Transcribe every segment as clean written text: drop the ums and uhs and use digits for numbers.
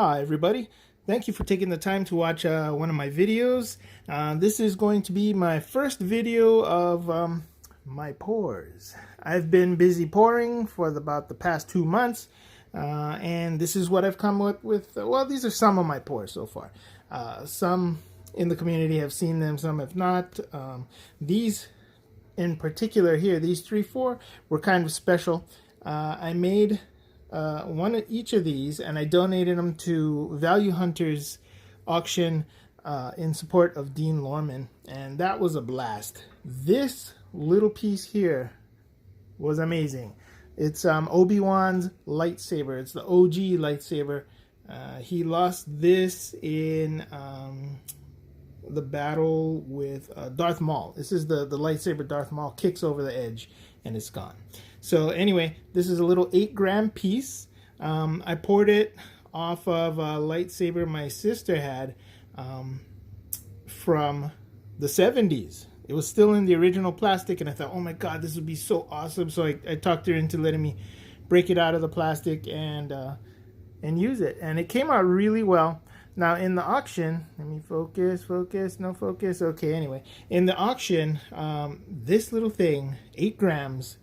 Aloha everybody. Thank you for taking the time to watch one of my videos. This is going to be my first video of my pours. I've been busy pouring for about the past 2 months, and this is what I've come up with. Well, these are some of my pours so far. Some in the community have seen them, some have not. These in particular here, these 3-4 were kind of special. I made one of each of these, and I donated them to Value Hunters auction in support of Dean Lorman, and that was a blast. This little piece here was amazing. It's Obi-Wan's lightsaber. It's the OG lightsaber. He lost this in the battle with Darth Maul. This is the lightsaber Darth Maul kicks over the edge and it's gone. So anyway, this is a little 8-gram piece. I poured it off of a lightsaber my sister had from the 70s. It was still in the original plastic, and I thought, oh my god, this would be so awesome. So I talked her into letting me break it out of the plastic and use it, and it came out really well. Now in the auction, let me focus, no focus. Okay, anyway, in the auction, this little thing, 8 grams,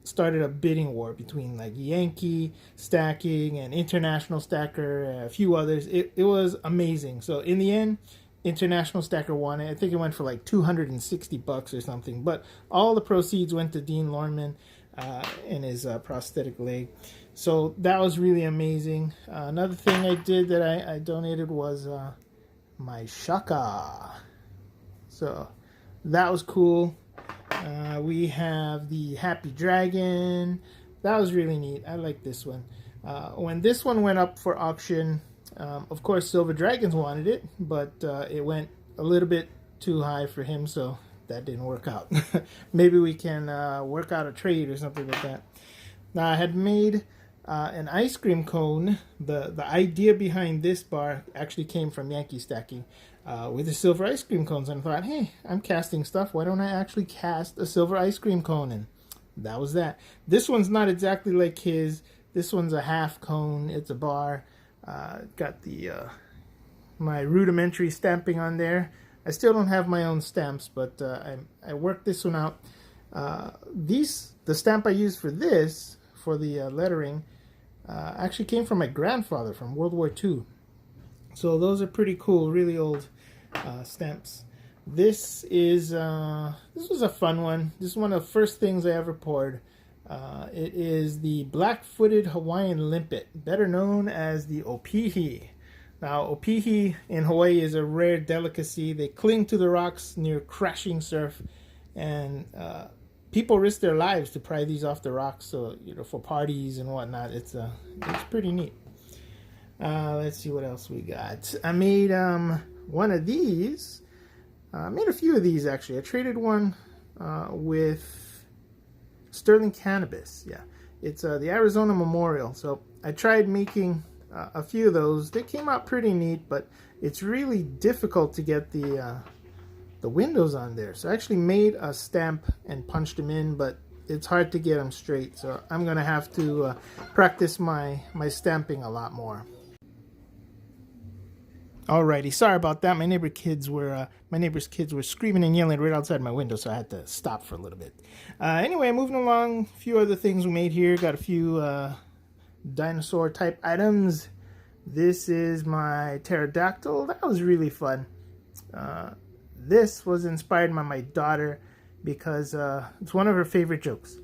started a bidding war between like Yankee Stacking and International Stacker, a few others. It was amazing. So in the end, International Stacker won it. I think it went for like $260 or something. But all the proceeds went to Dean Lorman and his prosthetic leg. So that was really amazing. Another thing I did that I donated was my shaka. So that was cool. We have the Happy Dragon. That was really neat. I like this one. When this one went up for auction, of course Silver Dragons wanted it, but it went a little bit too high for him, so that didn't work out. Maybe we can work out a trade or something like that. Now I had made an ice cream cone. The idea behind this bar actually came from Yankee Stacking with the silver ice cream cones, and I thought, hey, I'm casting stuff, why don't I actually cast a silver ice cream cone? And that was that. This one's not exactly like his. This one's a half cone. It's a bar. Got the my rudimentary stamping on there. I still don't have my own stamps, but I worked this one out. The stamp I used for this, for the lettering, actually came from my grandfather from World War II. So those are pretty cool, really old stamps. This was a fun one. This is one of the first things I ever poured. It is the black-footed Hawaiian limpet, better known as the opihi. Now, opihi in Hawaii is a rare delicacy. They cling to the rocks near crashing surf, and people risk their lives to pry these off the rocks. So, for parties and whatnot, it's pretty neat. Let's see what else we got. I made one of these. I made a few of these actually. I traded one with Sterling Cannabis. Yeah, it's the Arizona Memorial. So I tried making a few of those. They came out pretty neat, but it's really difficult to get the windows on there. So I actually made a stamp and punched them in, but it's hard to get them straight. So I'm gonna have to practice my stamping a lot more. Alrighty, sorry about that. My neighbor's kids were screaming and yelling right outside my window, so I had to stop for a little bit. Anyway, moving along, a few other things we made here. Got a few dinosaur type items. This is my pterodactyl. That was really fun. This was inspired by my daughter because it's one of her favorite jokes.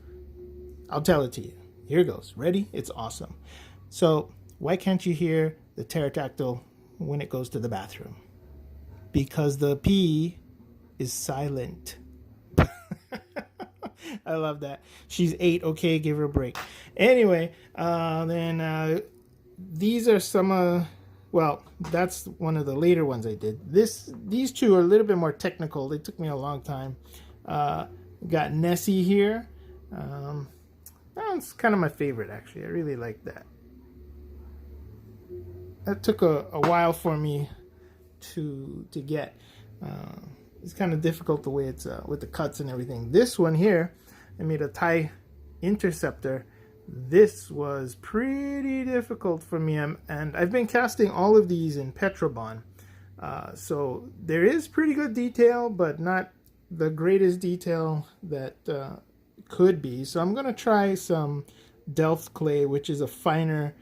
I'll tell it to you. Here goes. Ready? It's awesome. So, why can't you hear the pterodactyl when it goes to the bathroom? Because the pee is silent. I love that. She's 8, okay, give her a break. Anyway, then these are some well, that's one of the later ones I did. These two are a little bit more technical. They took me a long time. Got Nessie here. That's kind of my favorite, actually. I really like that. That took a while for me to get. It's kind of difficult the way it's with the cuts and everything. This one here, I made a TIE Interceptor This was pretty difficult for me, and I've been casting all of these in Petrobond. So there is pretty good detail, but not the greatest detail that could be. So I'm going to try some Delft clay, which is a finer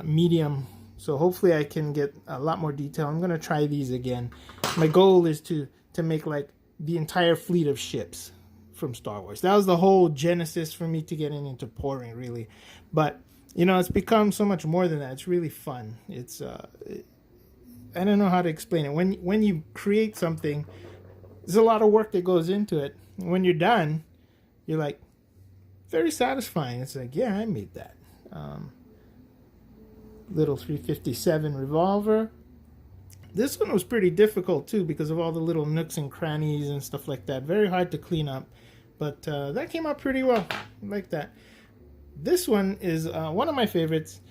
medium. So hopefully I can get a lot more detail. I'm going to try these again. My goal is to make like the entire fleet of ships from Star Wars. That was the whole genesis for me to getting into pouring, really. But you know, it's become so much more than that. It's really fun. It's I don't know how to explain it. When you create something, there's a lot of work that goes into it. When you're done, you're like, very satisfying. It's like, yeah, I made that. Little 357 revolver. This one was pretty difficult too because of all the little nooks and crannies and stuff like that. Very hard to clean up, but that came out pretty well. I like that. This one is one of my favorites.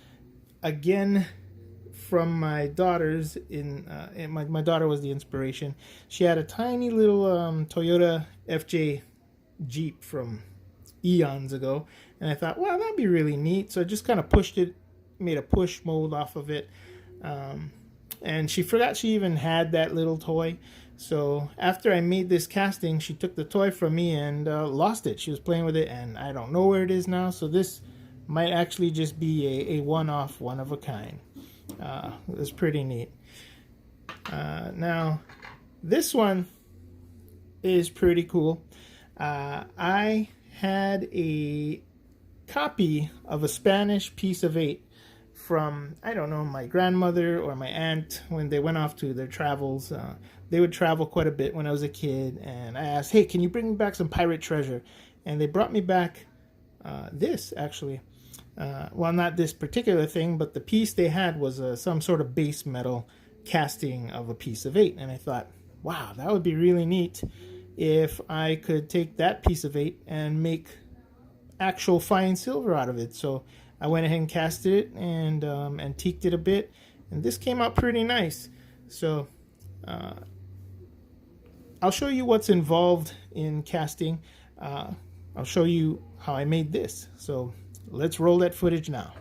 Again, from my daughters. My daughter was the inspiration. She had a tiny little Toyota FJ Jeep from eons ago, and I thought, well, that'd be really neat. So I just kind of pushed it, made a push mold off of it, and she forgot she even had that little toy. So after I made this casting, she took the toy from me and lost it. She was playing with it, and I don't know where it is now. So this might actually just be a one-off, one of a kind. It's pretty neat. Now, this one is pretty cool. I had a copy of a Spanish piece of 8 from, I don't know, my grandmother or my aunt when they went off to their travels. They would travel quite a bit when I was a kid, and I asked, hey, can you bring me back some pirate treasure? And they brought me back this, actually. Well, not this particular thing, but the piece they had was some sort of base metal casting of a piece of 8. And I thought, wow, that would be really neat if I could take that piece of 8 and make actual fine silver out of it. So I went ahead and casted it and antiqued it a bit, and this came out pretty nice. So I'll show you what's involved in casting. I'll show you how I made this. So let's roll that footage now.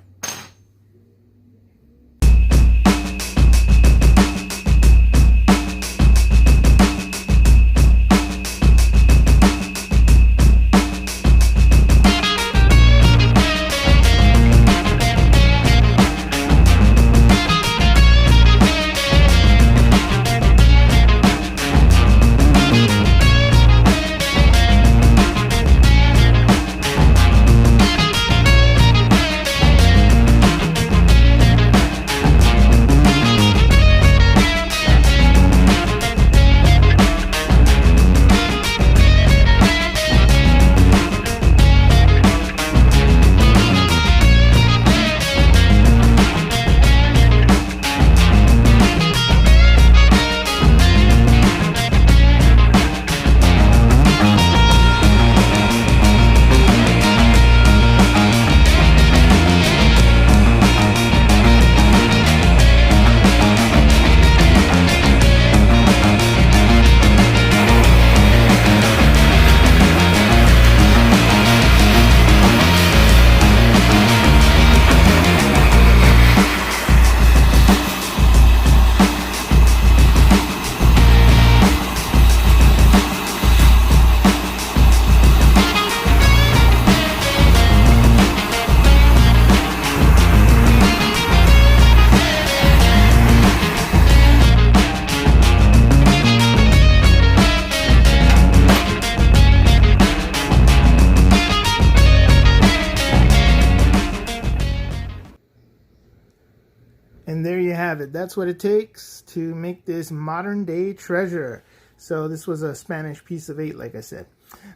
And there you have it. That's what it takes to make this modern day treasure. So this was a Spanish piece of 8, like I said.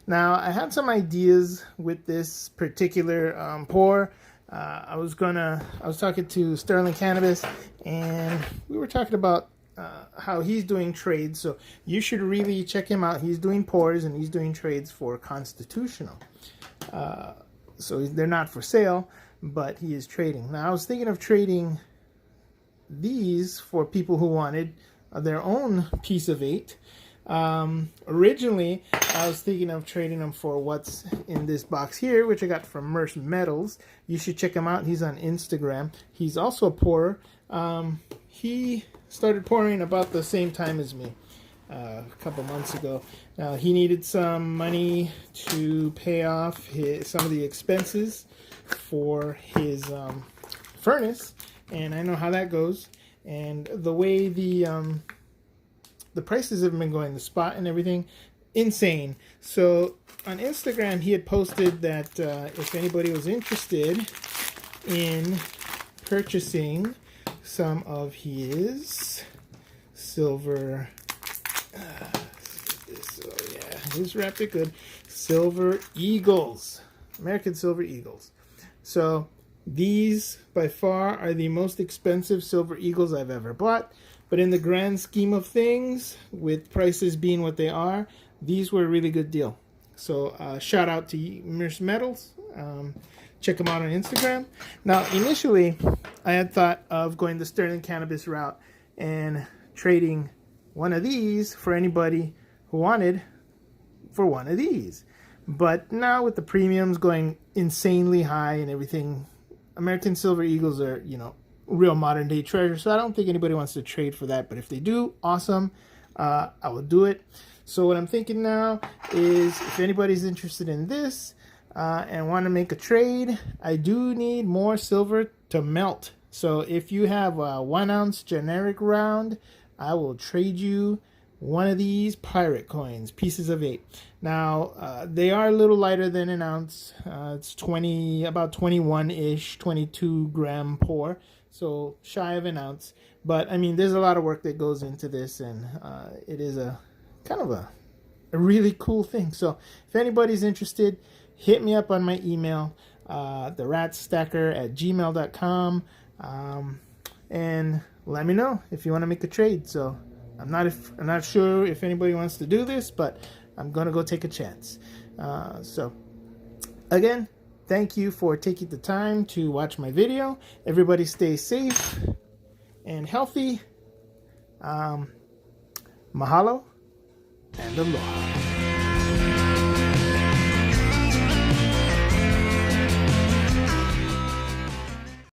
Now, I had some ideas with this particular pour. I was talking to Sterling Cannabis, and we were talking about how he's doing trades. So you should really check him out. He's doing pours and he's doing trades for Constitutional. So they're not for sale, but he is trading. Now, I was thinking of trading these for people who wanted their own piece of 8. Originally, I was thinking of trading him for what's in this box here, which I got from Merce Metals. You should check him out. He's on Instagram. He's also a pourer. He started pouring about the same time as me, a couple months ago. He needed some money to pay off some of the expenses for his furnace, and I know how that goes. And the way the prices have been going, the spot and everything, insane. So on Instagram, he had posted that if anybody was interested in purchasing some of his silver, he's wrapped it good, Silver Eagles, American Silver Eagles. So these by far are the most expensive Silver Eagles I've ever bought. But in the grand scheme of things, with prices being what they are, these were a really good deal. So shout out to Merce Metals. Check them out on Instagram. Now, initially, I had thought of going the Sterling Cannabis route and trading one of these for anybody who wanted for one of these. But now with the premiums going insanely high and everything, American Silver Eagles are, you know, real modern day treasure. So I don't think anybody wants to trade for that. But if they do, awesome. I will do it. So what I'm thinking now is if anybody's interested in this and want to make a trade, I do need more silver to melt. So if you have a 1 ounce generic round, I will trade you one of these pirate coins, pieces of 8. Now, they are a little lighter than an ounce. It's about 21-ish, 22 gram pour. So shy of an ounce. But I mean, there's a lot of work that goes into this, and it is a kind of a really cool thing. So if anybody's interested, hit me up on my email, theratstacker@gmail.com, and let me know if you want to make a trade. So I'm not sure if anybody wants to do this, but I'm gonna go take a chance. So again, thank you for taking the time to watch my video. Everybody stay safe and healthy. Mahalo and aloha.